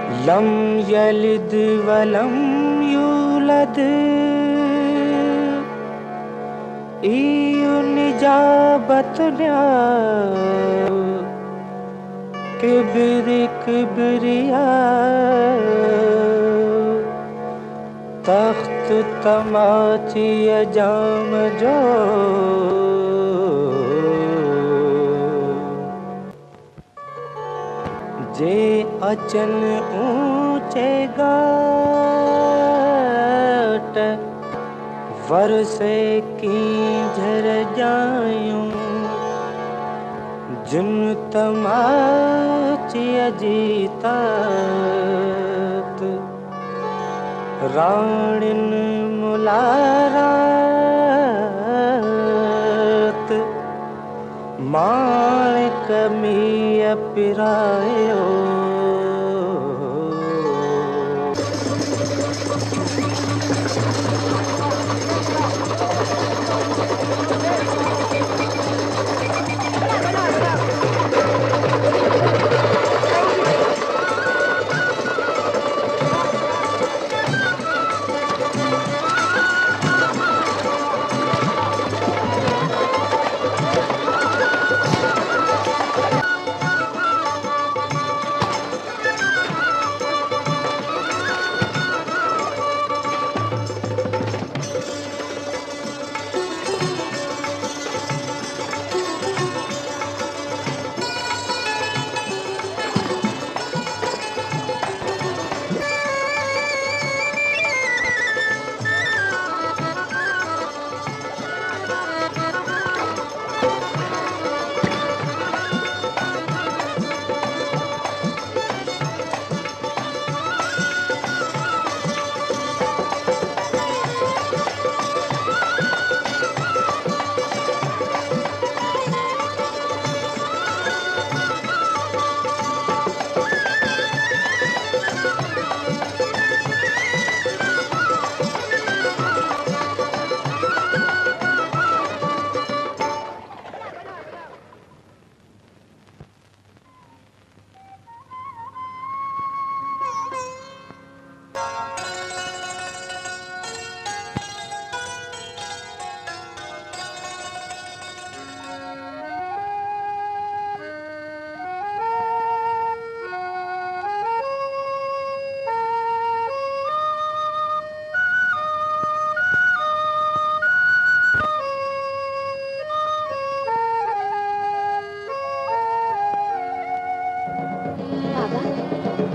Lump यलिद वलम यूलद इयुनिजाबतन्या किब्रि किब्रिया तख्त तमाची जाम जो जे अचन ऊंचे गाट वरसे की झर जायूं जुन तमाची अजीतात राणिन मुलारात माणिक मीय पिरायो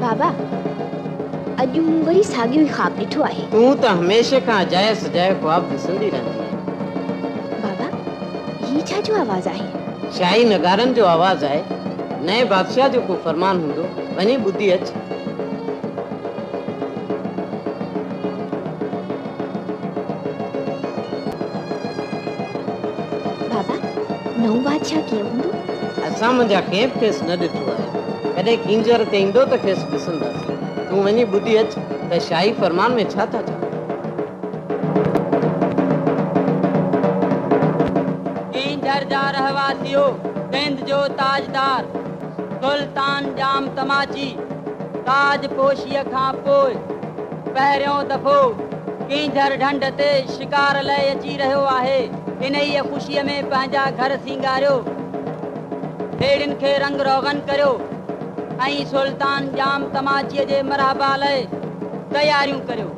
बाबा अॼु मूं वरी साॻियो ई ख़्वाब ॾिठो आहे। तूं त हमेशह खां अजाए सजाए ख्वाब ॾिसंदी रहंदी आहे। बाबा ही छा जो आवाज़ आहे? शाही नगारनि जो आवाज़ आहे। नए बादशाह जो को फरमान हूंदो, वञी ॿुधी अच। बाबा नओं बादशाह कीअं हूंदो? असां मुंहिंजा कंहिं बि खेसि न ॾिठो आहे। कॾहिं किंजर ते ईंदो त खेसि ॾिसंदासीं। तूं वञी ॿुधी अच त शाही फरमान में छा था चवनि। किंजर जा रहवासियो, सिंध जो ताजदार सुल्तान जाम तमाची ताज पोशीअ खां पोइ पहिरियों दफ़ो किंजर ढंढ ते शिकार लाइ अची रहियो आहे। इन ई ख़ुशीअ में पंहिंजा घर सींगारियो, ॿेड़ियुनि खे रंग रोगन करियो ऐं सुल्तान जाम तमाचीअ जे मरहबा लाइ तयारियूं करियो।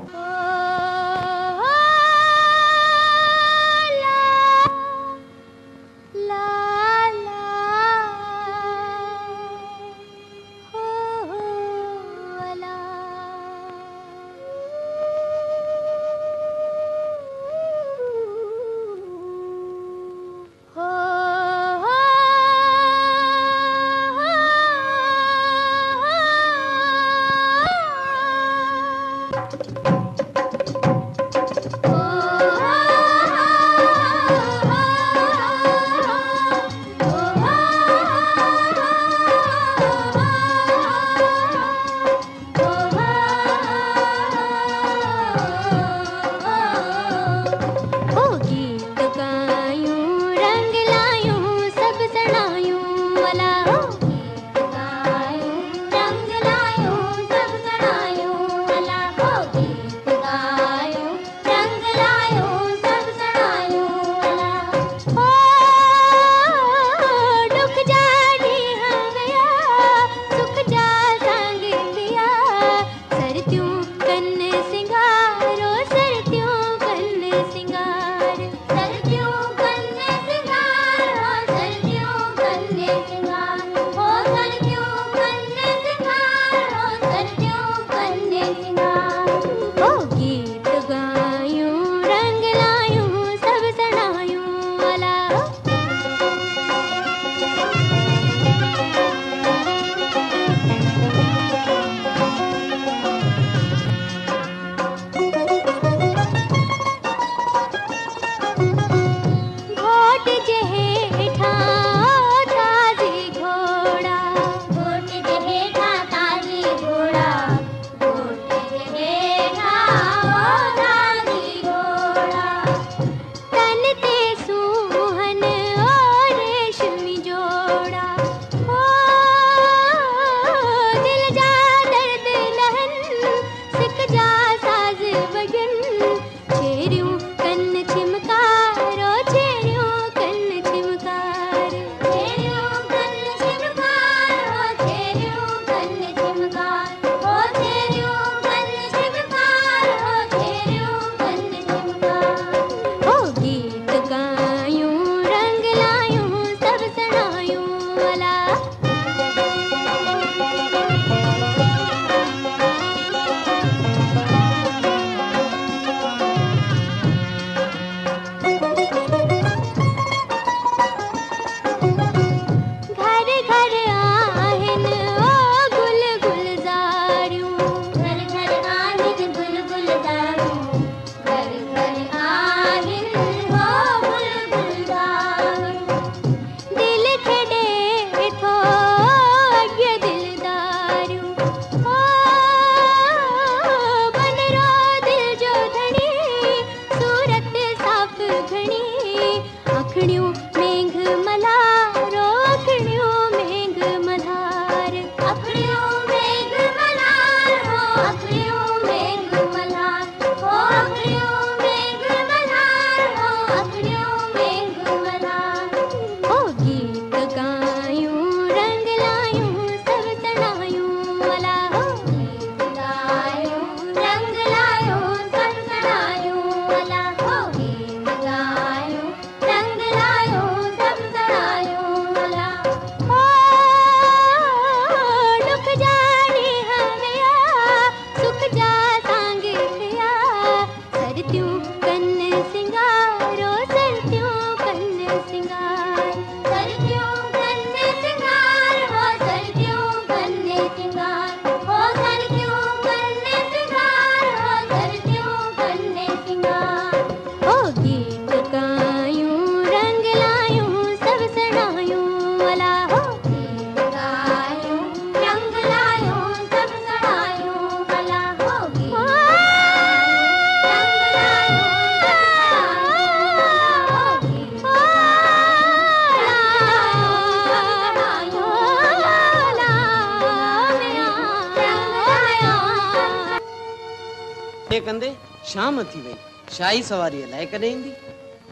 कंदे कंदे शाम थी वई, शाही सवारी अलाए कॾहिं ईंदी।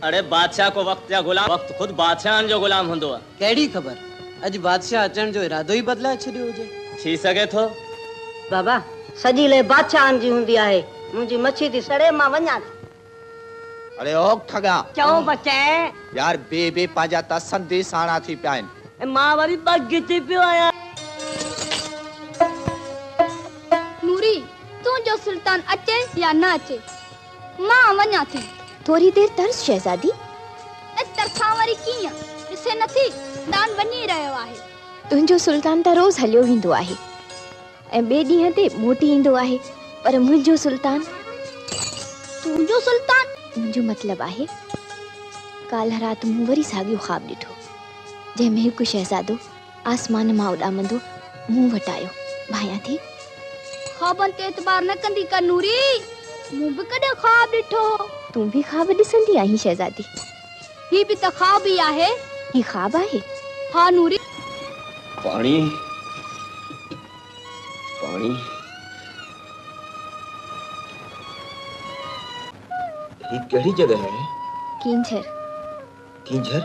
अरे बादशाह को वक्त या गुलाम, वक्त खुद बादशाह जो गुलाम हूंदो आहे। कहिड़ी ख़बर अॼु बादशाह अचण जो इरादो ई बदिलाए छॾियो हुजे। थी सके थो। बाबा सजी ले बादशाहनि जी हूंदी आहे, मुंहिंजी मच्छी थी सड़े, मां वञा। अरे ओ ठगा चओ बचे यार, बे पंहिंजा त संदेश आणा थी पिया आहिनि। मां वरी बग थी पियो आहियां। नूरी तुंहिंजो सुल्तान अचे या न अचे, मां वञा थी। थोरी देर तर्स शहजादी। तरफा वरी कीअं ॾिसे नथी, दान वञी रहियो आहे। तुंहिंजो सुल्तान त रोज़ हलियो वेंदो आहे ऐं ॿिए ॾींहं ते मोटी ईंदो आहे, पर मुंहिंजो सुल्तान। तुंहिंजो सुल्तान मुंहिंजो मतिलबु आहे काल्ह राति मूं वरी साॻियो ख़्वाबु ॾिठो, जंहिंमें हिकु शहज़ादो आसमान मां उॾामंदो मूं वटि आयो। भायां थी ख़्वाबनि ते एतबार न कंदी कर नूरी, मूं बि कॾहिं ख़्वाबु ॾिठो। तूं बि ख़्वाबु ॾिसंदी आहीं शहज़ादी? ही बि त ख़्वाबु ई आहे। ही ख़्वाबु आहे? हा नूरी। पानी पानी ये केड़ी जगह है? कींझर। कींझर?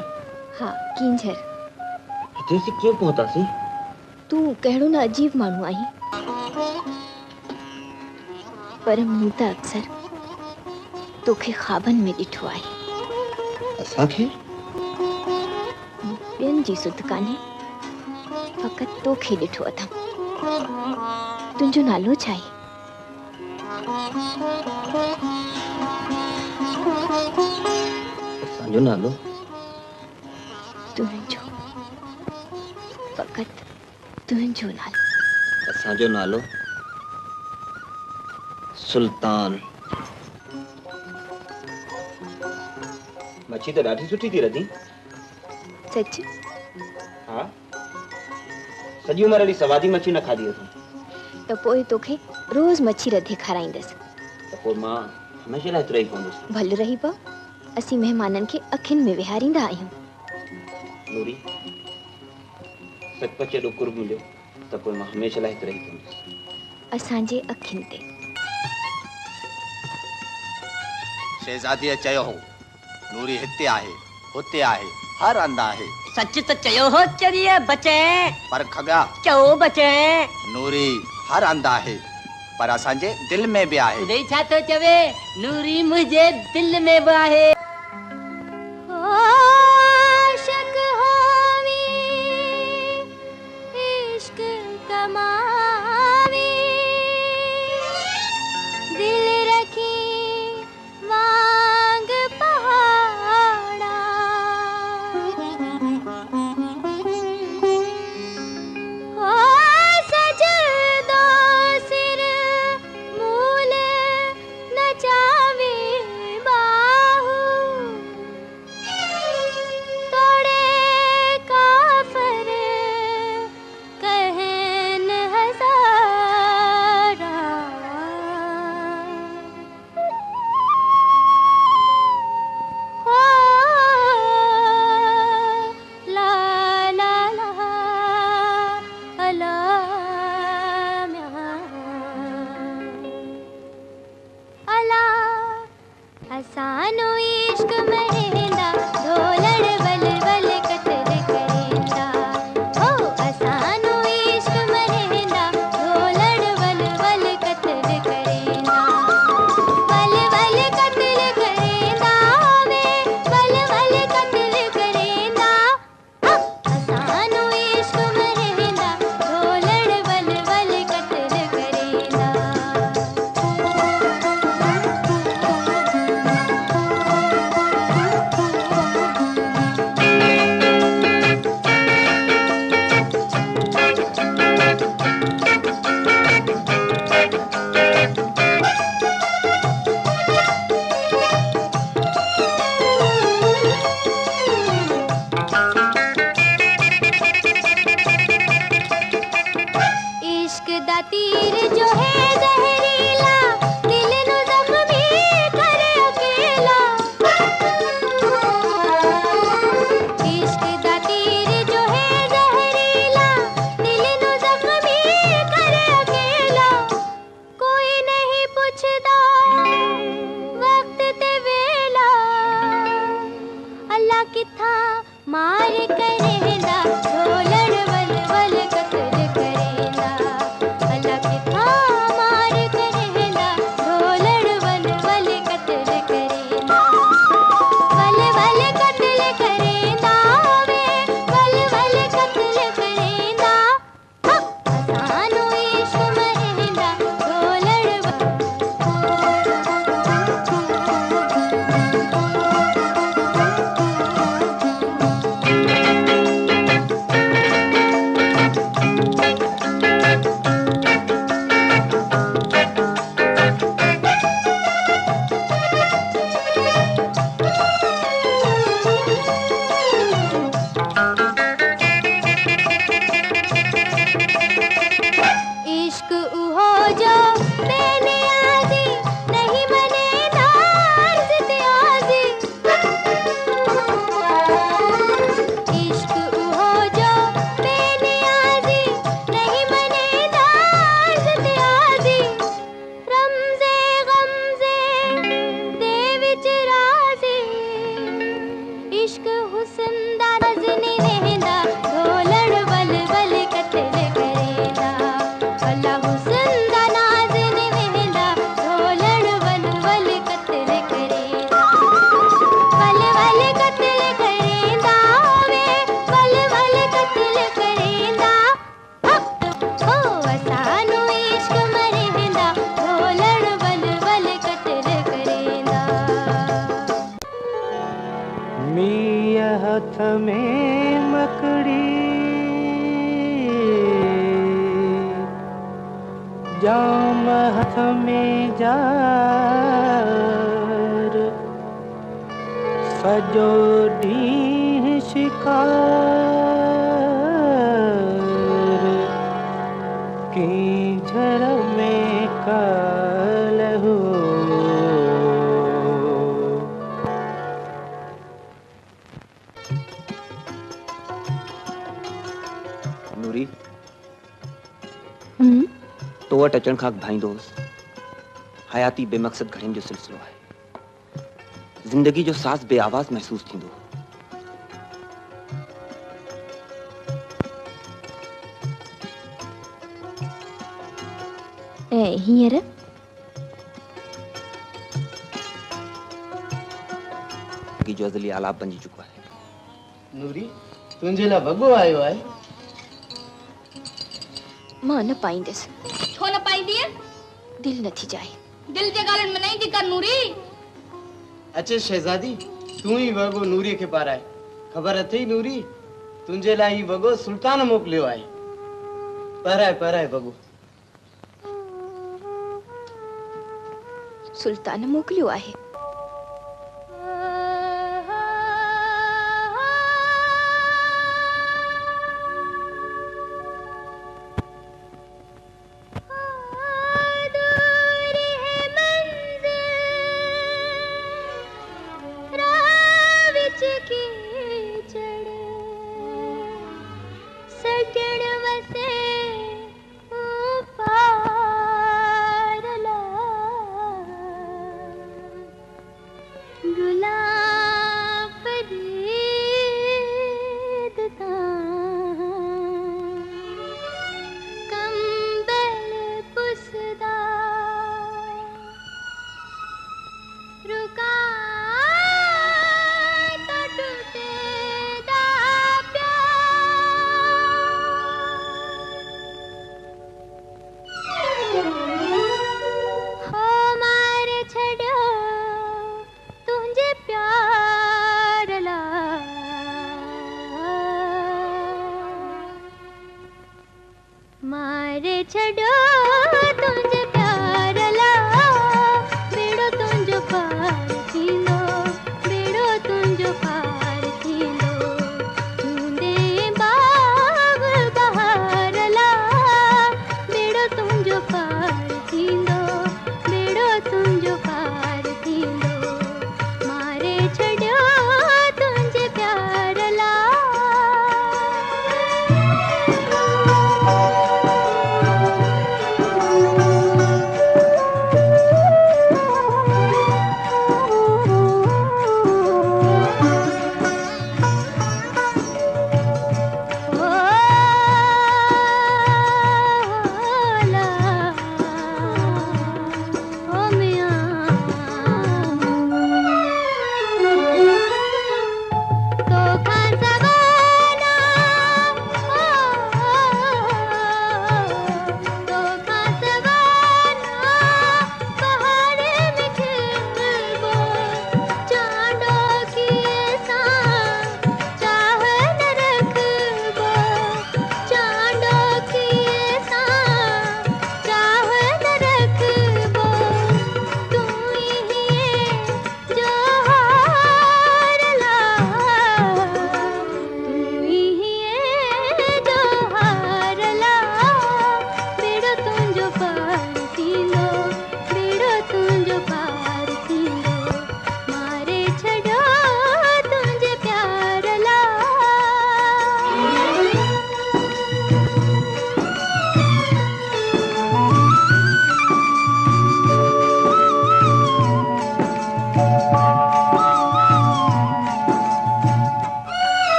हाँ कींझर। हिते से क्यों पहुंतासी? तू कहिड़ो न अजीब माण्हू आहीं, पर मूं त अक्सर तोखे ख़्वाबनि में ॾिठो आहे। असांखे? ॿियनि जी सुध कान्हे, फ़क़ति तोखे ॾिठो अथमि। तुंहिंजो नालो छा आहे? असांजो नालो? तुंहिंजो, फ़क़ति तुंहिंजो नालो। असांजो नालो सुल्तान। मच्छी तो ॾाढी सुठी थी रधी। सच? हाँ, सॼी उमिरि हली सवादी मच्छी न खाधी अथऊं। त पोइ तोखे रोज़ मच्छी रधे खाराईंदसि। त पोइ मां हमेशह लाइ रही पवंदुसि। भले रही पओ, असीं महिमाननि खे अखियुनि में विहारींदा आहियूं। नूरी, सचपच एॾो कुर्ब मिलियो त पोइ मां हमेशह लाइ रही पवंदुसि। असांजे अखियुनि ते। शहजादीअ चयो हो नूरी हिते आहे, हुते आहे, हर हंधि आहे। सच त चयो हो चरिए बचे, पर खगा चओ बचे नूरी हर हंधि आहे, पर असांजे दिल में बि आहे। उदय छा थो चवे, नूरी मुंहिंजे दिल में बि आहे। हथ में मकड़ी जाम हथ में जार सजो ॾींहुं शिकार कीझर में कालहो नूरी तो वटि अचण खां भाईंदोसि हयाती बेमक़सद घड़ियुनि जो सिलसिलो आहे जिंदगी जो साज़ बेआवाज़ महसूस थींदो ऐं हींअर जो अज़ली आलाप बणिजी चुको आहे नूरी तुंहिंजे लाइ वॻो आयो आहे मां न पाईंदसि छो न पाईंदीअ दिल नथी चाहे दिल जे ॻाल्हियुनि में न ईंदी कर नूरी अचे शहज़ादी तूं ई वॻो नूरीअ खे पाराए ख़बर अथई नूरी तुंहिंजे लाइ ही वॻो सुल्तान मोकिलियो आहे पाराए पाराए वॻो सुल्तान मोकिलियो आहे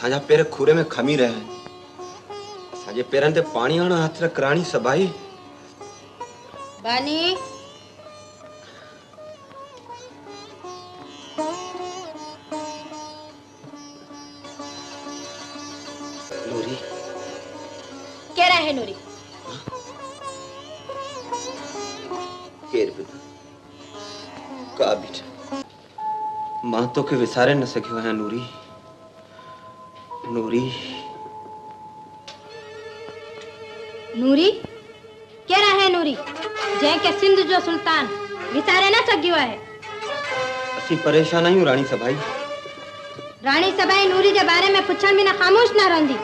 असांजा पेर खूरे में खमी रहिया आहिनि। असांजे पेरनि ते पाणी आणण हथ कराणी सभाई। बानी नूरी कह रहा है नूरी? केर बिना का बीठा मां तोखे विसारे न सघियो आहियां नूरी। नूरी नूरी कह रहा है नूरी जंहिंखे सिंध जो सुल्तान विसारे न सघियो आहे। असीं परेशान आहियूं राणी सभाई। राणी सभाई नूरी जे बारे में पुछण बिना ख़ामोश न रहंदी।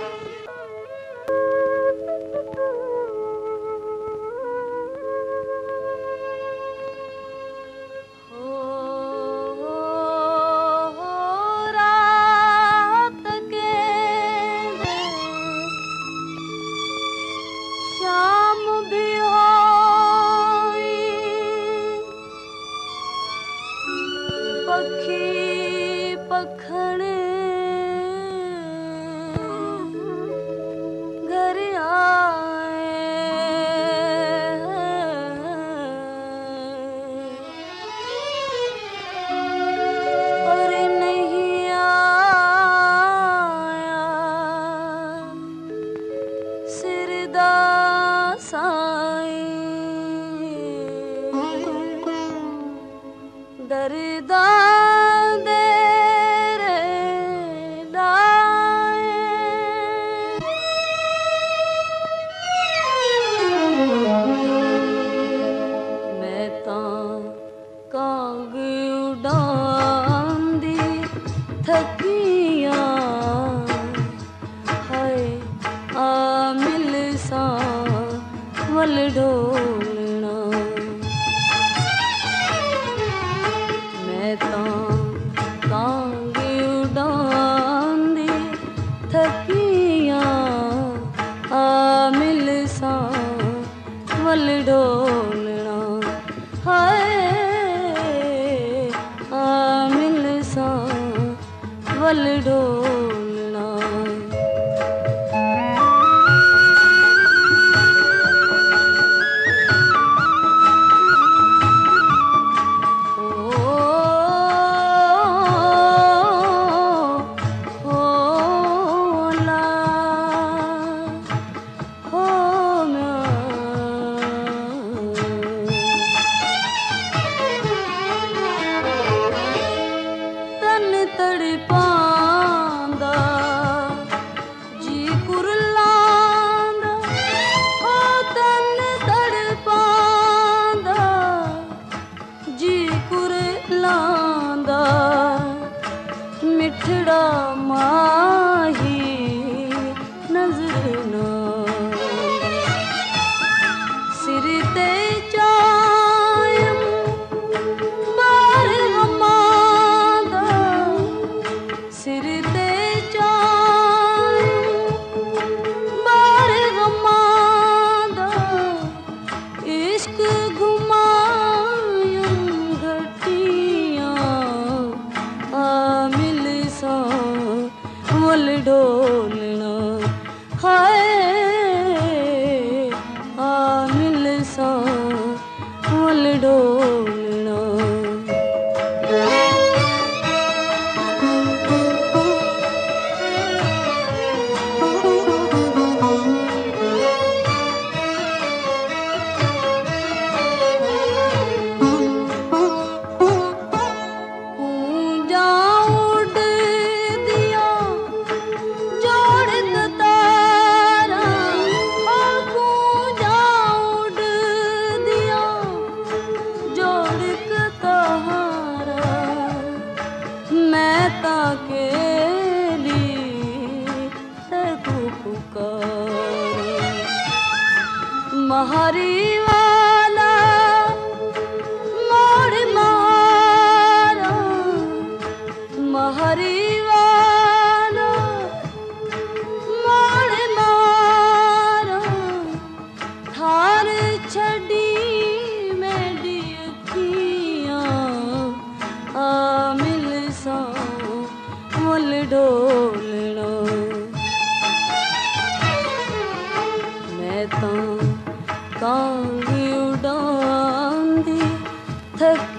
मिल सा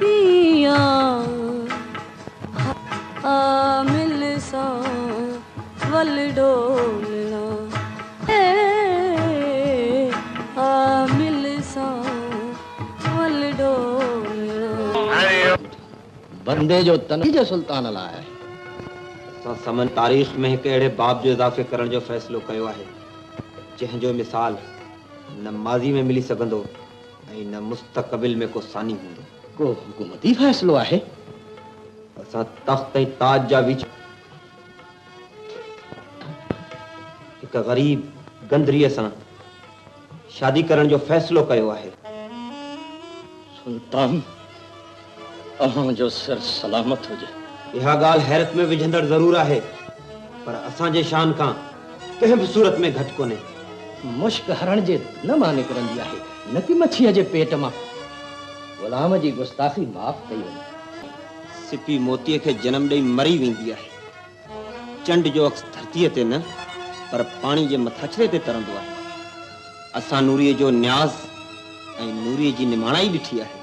पिया मिल सा वल डोलना मिल सा वल डोलना बंदे जो तनवीज सुल्तान लाया है समन तारीख़ में हिकु अहिड़े बाब जो इज़ाफ़े करण जो फ़ैसिलो कयो आहे जंहिंजो मिसाल न माज़ी में मिली सघंदो ऐं न मुस्तक़बिल में को सानी हूंदो। को हुकूमती फ़ैसिलो आहे? असां तख़्त ऐं ताज जा विच हिकु ग़रीब गंदरीअ सां शादी करण जो फ़ैसिलो कयो आहे। सुल्तान अहां जो सिर सलामत हुजे। इहा ॻाल्हि हैरत में विझंदड़ ज़रूर आहे पर असांजे शान खां कंहिं बि सूरत में घटि कोन्हे। मुश्क हरण जे न मां निकिरंदी आहे न कि मच्छीअ जे पेट मां। ग़ुलाम जी गुस्ताखी माफ़ कई वञे। सिपी मोतीअ खे जनम ॾेई मरी वेंदी आहे। चंड जो अक्स धरतीअ ते न पर पाणी जे मथाछरे ते तरंदो आहे। असां नूरीअ जो न्याज़ ऐं नूरीअ जी निमाणाई ॾिठी आहे।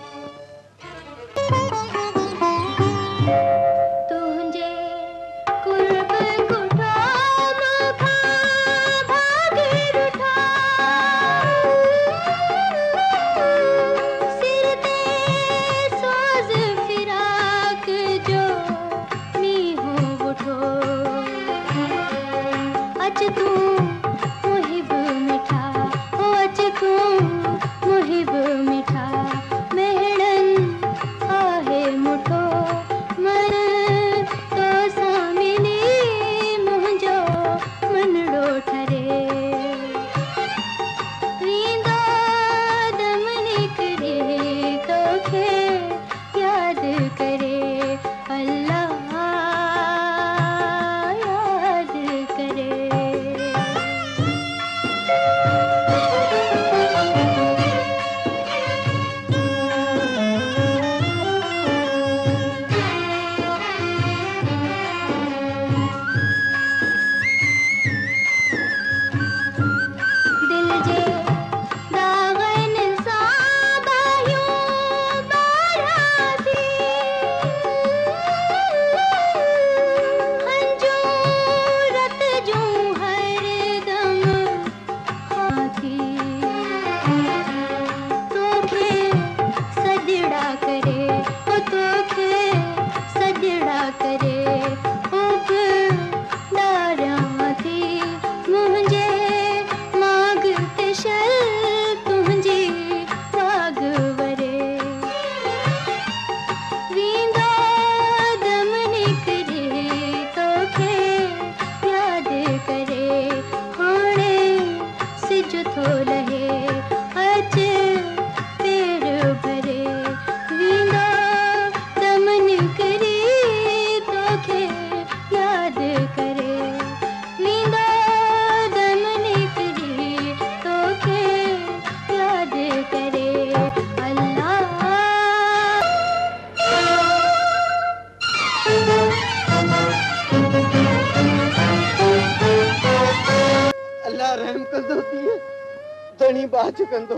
कंदो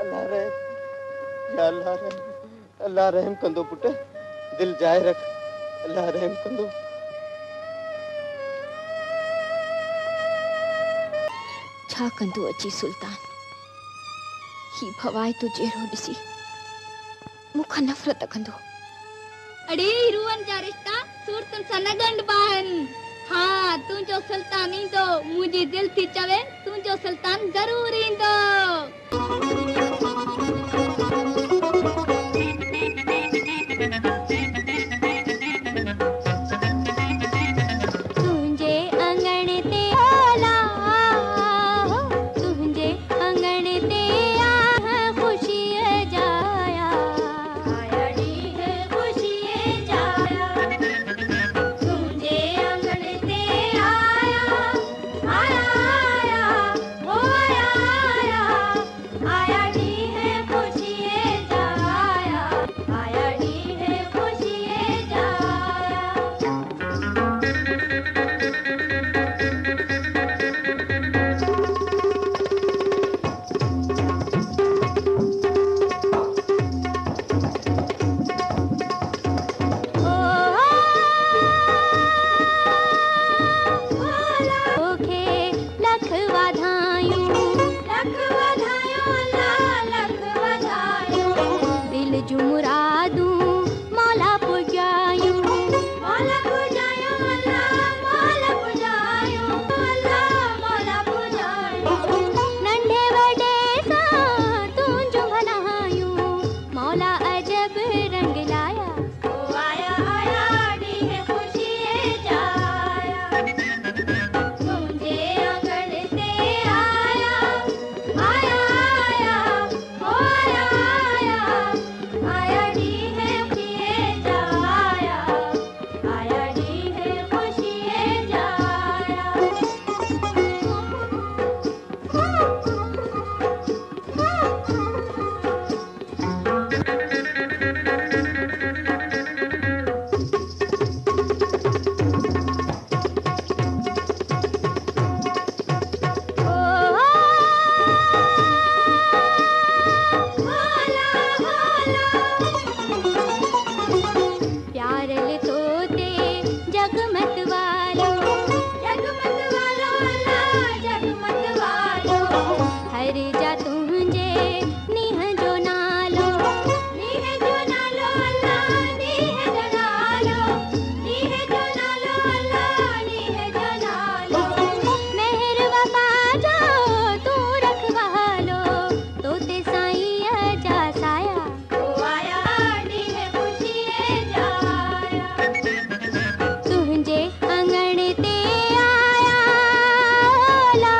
अल्लाह रहम या अल्लाह रहम कंदो पुट दिल जाए रख अल्लाह रहम कंदो। छा कंदो अची सुल्तान ही भवाए तो जहिड़ो ॾिसी मूंखां नफ़रत कंदो। अड़े रूअन जा रिश्ता सूरतुनि सां न ॻंढिबा आहिनि। हाँ तुंहिंजो सुल्तान ईंदो मुंहिंजी दिलि थी चवे तुंहिंजो सुल्तान ज़रूर ईंदो। आया डी है प्यार ले तोते जगमत वालो अल्लाह जगमत वालो हर जा तुझे नीह जो नालो अल्लाह नीह जो नालो अल्लाह नीह जो नालो मेहर वफा जो तू रखवालो तोते साईं जा साया ओ आया नीह खुशी जाया तुझे अंगण ते आया ला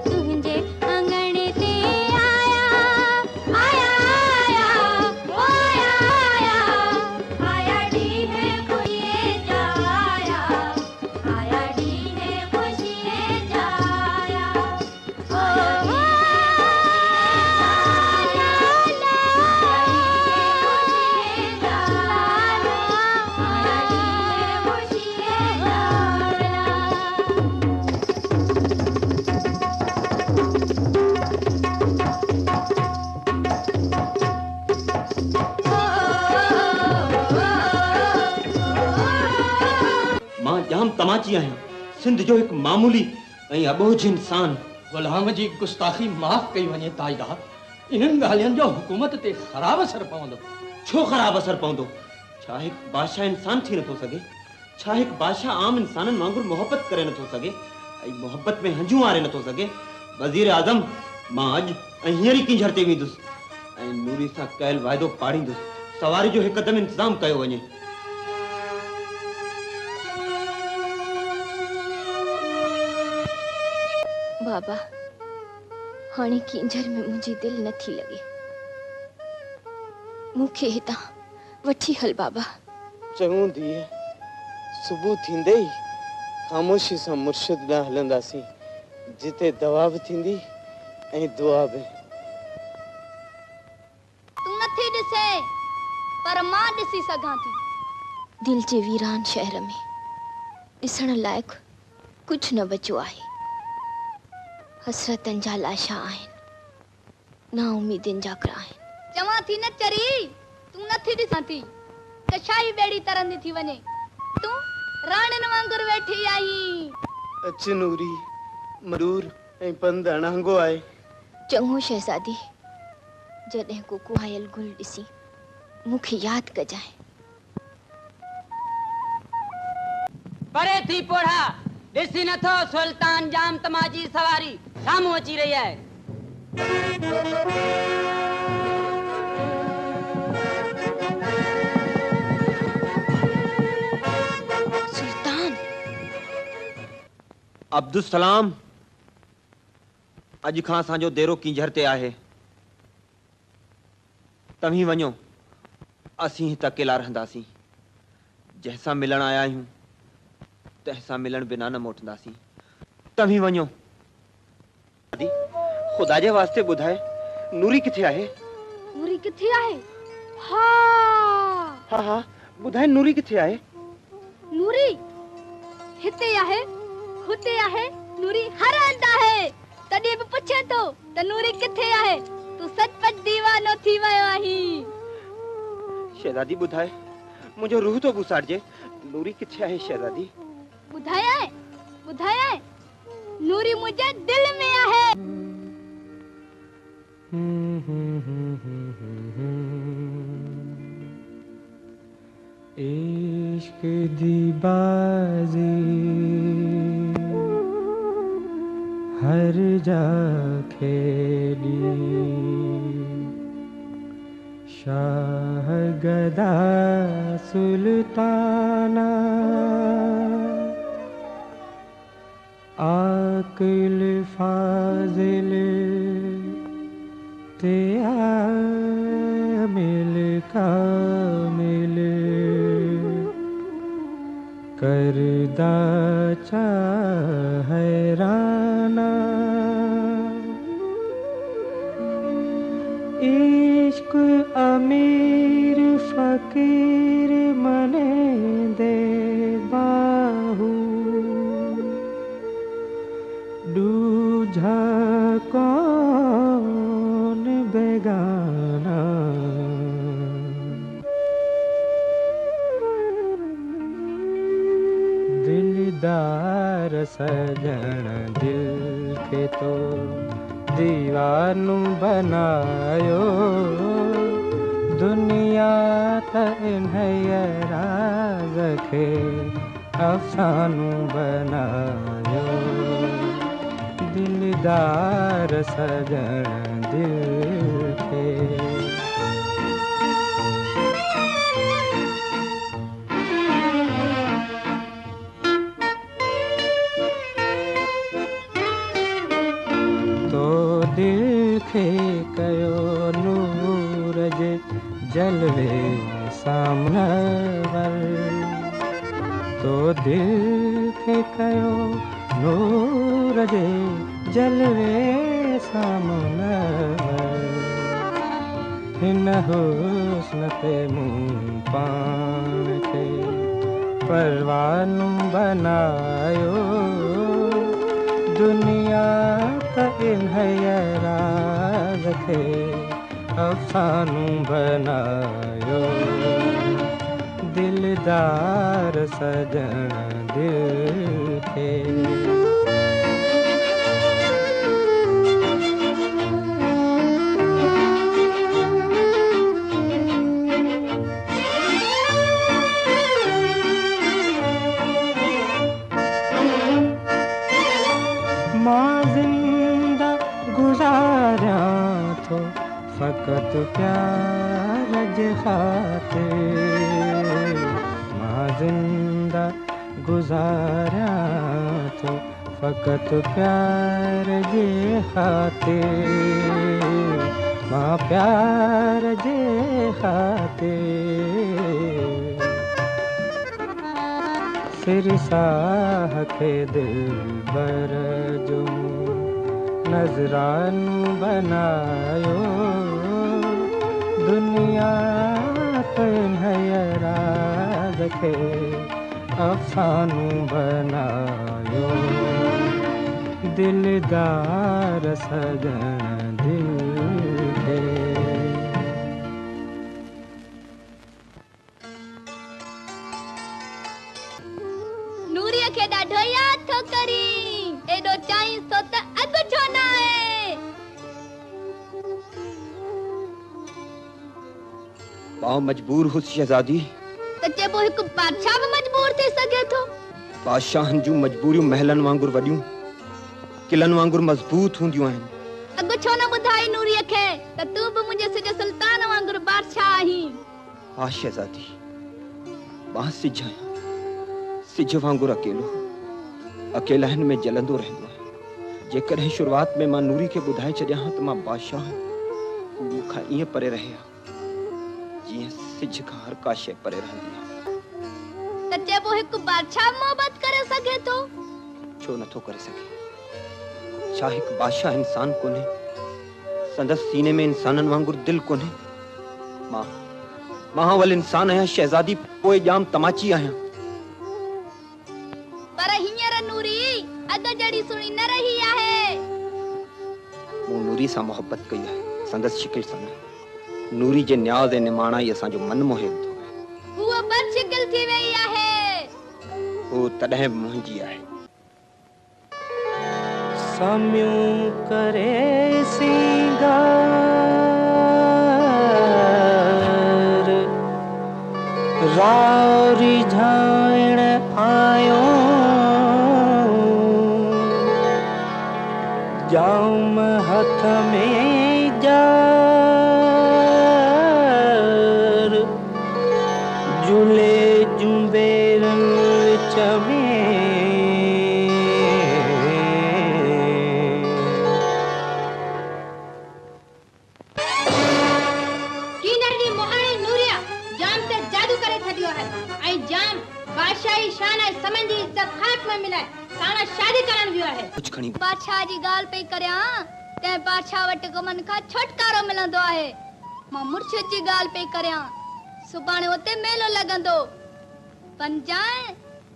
तुझे अंगण ते आया ओ आया नीह खुशी जाया नीह खुशी जाया ओ मां जाम तमाची आहियां सिंध जो हिकु मामूली ऐं अबोझ इंसान गुलाम जी गुस्ताखी माफ़ कई वञे ताजदार इन्हनि ॻाल्हियुनि जो हुकूमत ते ख़राब असर पवंदो छो ख़राब असर पवंदो छा हिकु बादशाह इंसान थी नथो सघे छा हिकु बादशाह आम इंसाननि वांगुरु मोहबत करे नथो सघे ऐं मोहबत में हंजूं वारे नथो सघे वज़ीर आज़म मां अॼु ऐं हींअर ई किंझर ते वेंदुसि ऐं नूरी सां कयल वाइदो पाड़ींदुसि सवारी जो हिकदमि इंतज़ाम कयो वञे बाबा हाणे किंझर में मुंहिंजी दिलि नथी लॻे मूंखे हितां वठी हल बाबा चङो धीअ सुबुह थींदे ई ख़ामोशी सां मुर्शिद ॾांहुं हलंदासीं जिते दवा बि थींदी ऐं दुआ बि तूं नथी ॾिसे पर मां ॾिसी सघां थी दिल जे वीरान शहर में ॾिसण लाइक़ु कुझु न बचियो आहे हसरतनि जा लाशा आहिनि ना उम्मीदनि जा घर आहिनि चवां थी न चरी तूं नथी ॾिसां थी त शाही ॿेड़ी तरंदी थी वञे तूं राणियुनि वांगुरु वेठी आई अच नूरी मरूर ऐं पंधु अणांगो आहे चङो शहज़ादी जॾहिं को कुहायल गुल ॾिसी मूंखे यादि कजांइ परे थी पोढ़ा ॾिसी नथो सुल्तान जाम तमाची सवारी साम्हूं अची रही आहे सुल्तान अब्दुल सलाम अॼु खां असांजो डेरो किंझर ते आहे तव्हीं वञो असीं हिते अकेला रहंदासीं जंहिंसां मिलण आया आहियूं तंहिंसां मिलण बिना न मोटंदासीं तव्हीं वञो खुदा जे वास्ते ॿुधाए नूरी किथे आहे नूरी किथे आहे हा हा ॿुधाए नूरी किथे आहे नूरी हिते आहे हुते आहे नूरी हर हंधि आहे तॾहिं बि पुछे थो त नूरी किथे आहे तूं सचपच दीवानो थी वियो आहीं शहज़ादी ॿुधाए मुंहिंजो रूह तो बुसाड़जे नूरी किथे आहे शहज़ादी ॿुधाए नूरी मुंहिंजे दिल में आहे इश्क दी बाजी हर जा खेली शाह गदा सुल्ताना आकिल फाजिल ते मिल कामिल करदा हैराना इश्क अमीर फकीर मने दे बाहू दूझा कौन बेगाना दिलदार सजण दिल के तो दीवानू बनायो दुनिया त इन्हैया राज खे अफ़सानू बनायो दिलदार सजण दिल के दिल खे कयो नूर जे जलवे सामनवर तो दिल खे कयो नूर जे जलवे सामनवर हिन हुस्न ते मूं पाण खे परवानू बनायो दुनिया त इन्हैया राज खे अफ़सानू बनायो दिलदार सजण दिल खे गुजारा तो फकत प्यार जे खातिर मां जिंदा गुजारा तो फकत प्यार जे खातिर मां प्यार जे खातिर फिर साह खे दिलबर जो नजरानू बनायो दुनिया त इन्हैया राज खे अफ़सानू बनायो दिलदार सजण दिल खे नूरीअ खे ॾाढो यादि थो करी एॾो चाहीं सो त अघु छो न आहे मां मजबूर हुस शहजादी त चइबो हिकु बादशाह बि मजबूर थी सघे थो बादशाहनि जूं मजबूरियूं महलनि वांगुरु वॾियूं किलनि वांगुरु मज़बूत हूंदियूं आहिनि अघु छो न ॿुधाई नूरीअ खे त तूं बि मुंहिंजे सिज सुल्तान वांगुरु बादशाह आहीं हा शहजादी मां सिज आहियां सिज वांगुरु अकेला हिन में जलंदो रहंदो आहे जेकॾहिं शुरूआत में मां नूरी खे ॿुधाए छॾियां हा त मां बादशाह हू मूंखां ईअं परे रहे हा जीअं सिज खां हर का शइ परे रहंदी आहे त चइबो हिकु बादशाह मोहबत करे सघे थो छो नथो करे सघे छा हिकु बादशाह इंसान कोन्हे संदसि सीने में इंसाननि वांगुरु दिलि कोन्हे मां वल इंसान आहियां शहजादी पोइ ॼाम तमाची आहियां पर हींअर नूरी अॻ जहिड़ी सुणी न रही आहे मूं नूरी सां मोहबत कई आहे संदसि शिकिल सां न नूरी जे न्याज़ ऐं निमाणाई असांजो मन मोहे थो हूअ बदशिकिल थी वई आहे हू तॾहिं बि मुंहिंजी आहे सम्यूं करे सिंगार रारी झाइण आयो जाम हथ में जार झूले जुंबेरन विच में कीनड़ी मोहाणी नूरिया जाम ते जादू करे छडियो है आई जाम बादशाही शान है समझी इज्जत खाक में मिले साणा शादी करण वियो है कुछ खणी बादशाह जी गाल पे करया ते बादशाह वट कमन का छुटकारो मिलंदो आहे मां मुर्शिद जी गाल पे करया सुबाणे उते मेलो लगंदो पंजाए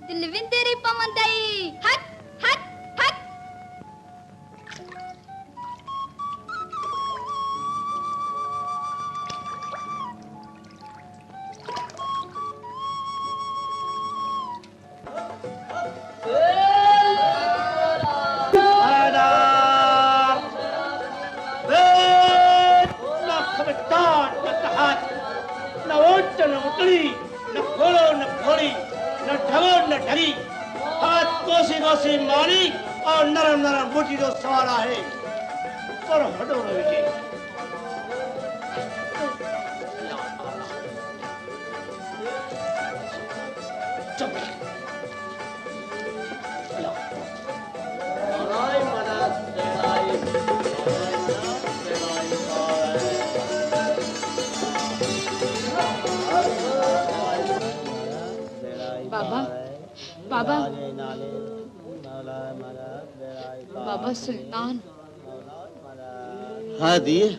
दिल विंदेरी पवंदई हट हट हट मुट न मुटड़ी न घोड़ो न घोड़ी न ढगो न ढगी हाथ कोसी कोसी मारी और नरम नरम बूटी जो सवारा है पर हटो न विजे चुप बाबा बाबा बाबा सुल्तान हाँ दिए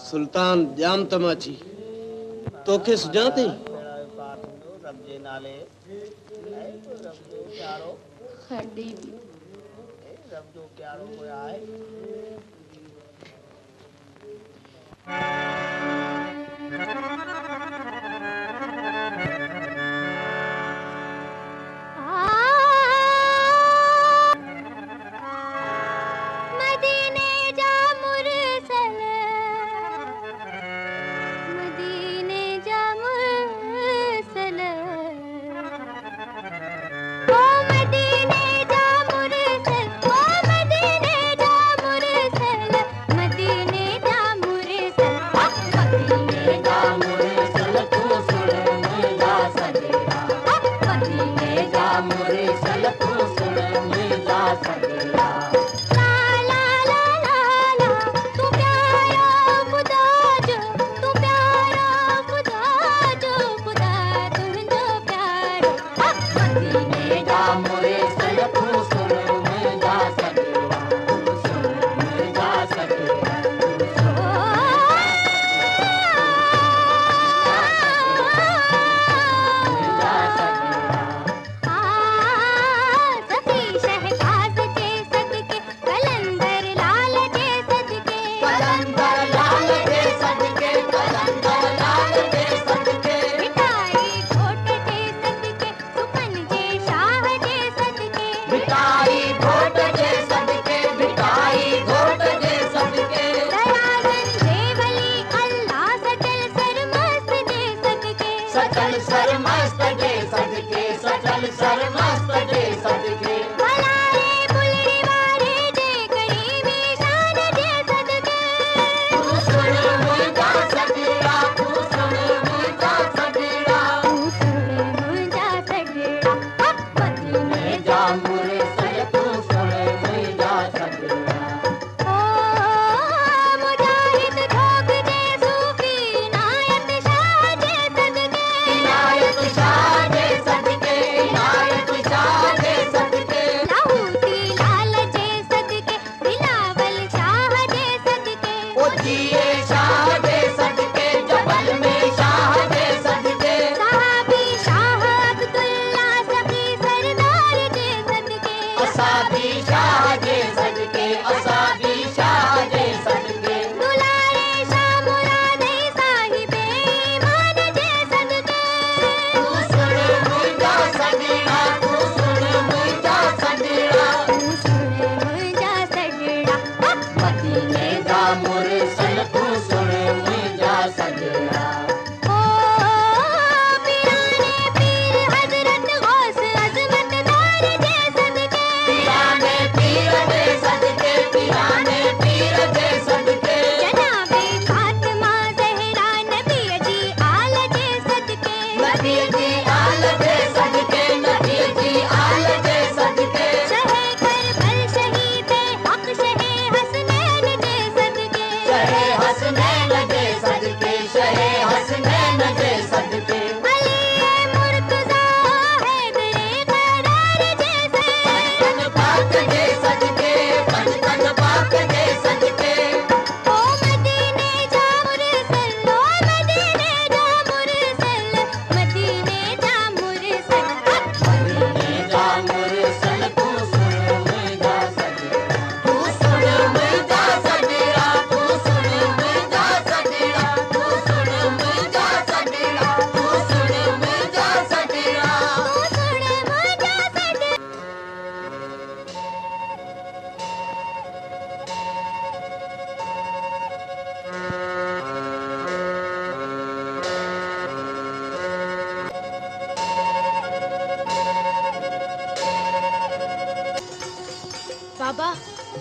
सुल्तान जाम तमाची तोखे सुझाते खड़ी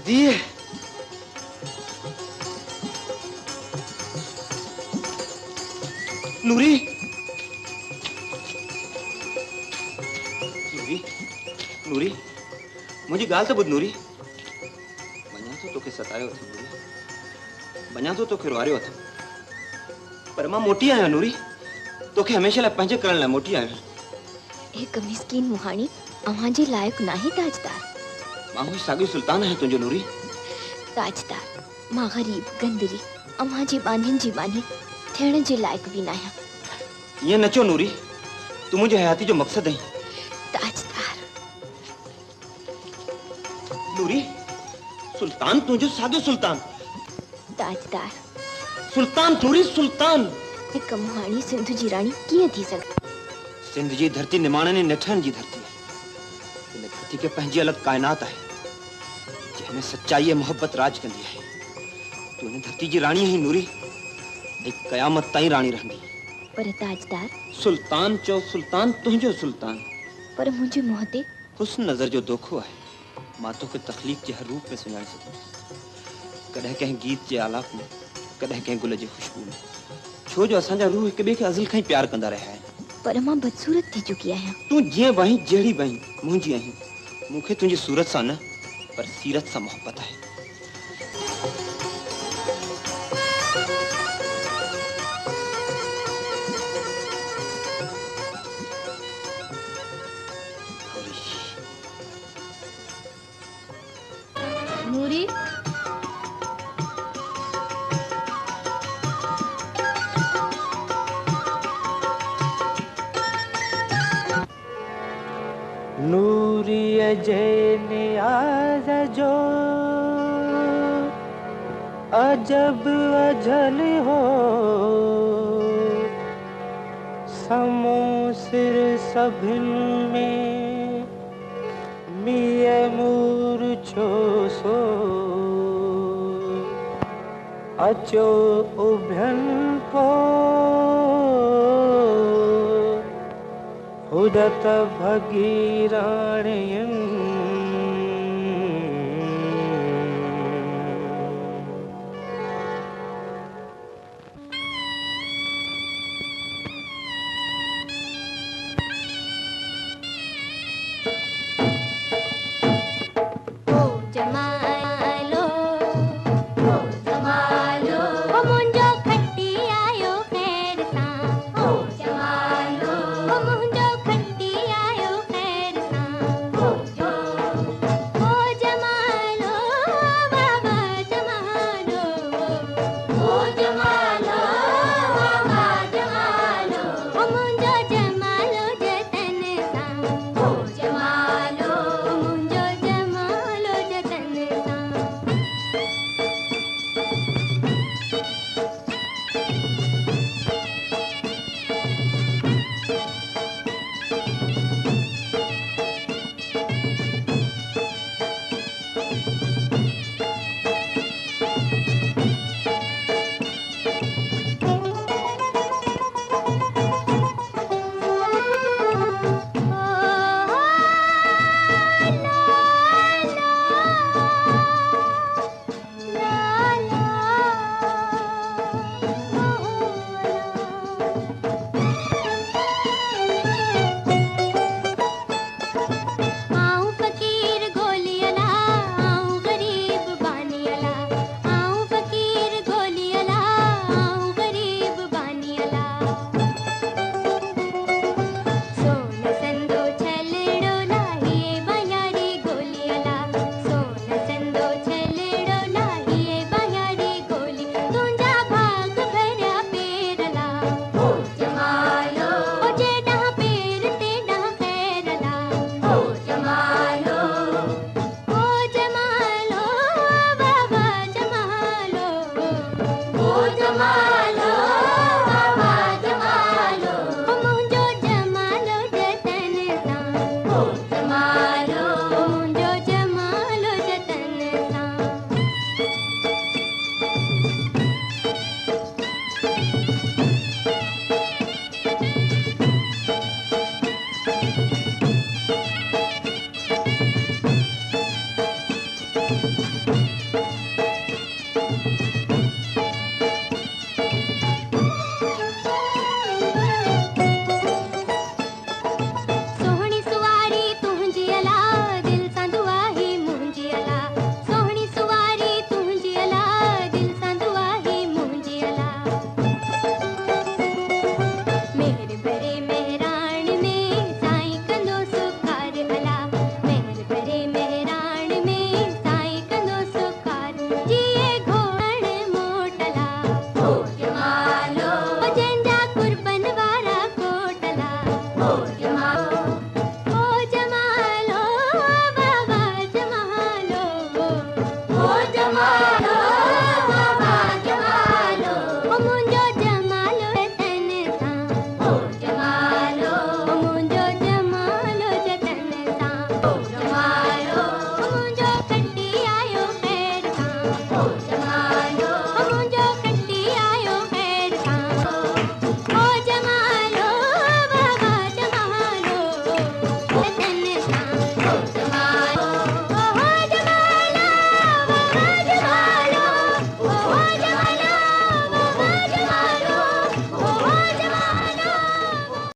दिए नूरी नूरी नूरी मुझे गाल तो बुध नूरी बना तो तोखे सतायो था नूरी बना तो तोखे रोआरियो था पर मां मोटी आया नूरी तोखे हमेशा ला पंहिंजे करण ला मोटी आया एक मिस्कीन मुहाणी अव्हां जे लायक नाही ताजदार मां हूं साॻी सुल्तान है तुंहिंजो नूरी ताजदार मां गरीब गंदरी अव्हां जे बांधिन जी बानी थियण जे लायक भी नाहियां ये नचो नूरी तू मुझे हयाती जो मकसद है ताजदार नूरी सुल्तान तुझो सादो सुल्तान ताजदार सुल्तान नूरी सुल्तान एक मुहाणी सिंध जी रानी कीअं थी सघे सिंध जी धरती निमाणनि ने निठन जी धरती है इन धरती के पंहिंजी अलग कायनात है जंहिंमें सच्चाई ऐं मोहब्बत राज कंदी है तू इन धरती जी रानी ही नूरी एक कयामत ताईं रानी रहंदी पर ताजदार सुल्तान चो सुल्तान तुझो सुल्तान पर मुझे मोहते हुस्न नजर जो दोखो है मां तोखे तखलीक जे हर रूप में सुञाणे सघूं कॾहिं कंहिं गीत जे आलाप में कॾहिं कंहिं गुल जी खुशबू में छो जो असांजा रूह हिक ॿिए खे अज़ल खां ई प्यार कंदा रहिया आहिनि पर मां बदसूरत थी चुकी आहियां तूं जीअं वहीं जहिड़ी वहीं मुंहिंजी आहीं मूंखे तुंहिंजी सूरत सां न पर सीरत सां मोहब्बत आहे नूरी नूरी अजय नियाज जो अजब अजल हो समो सिर सभिन में मिये मूर छो सो अचो उभन को हुदत भगीराणयन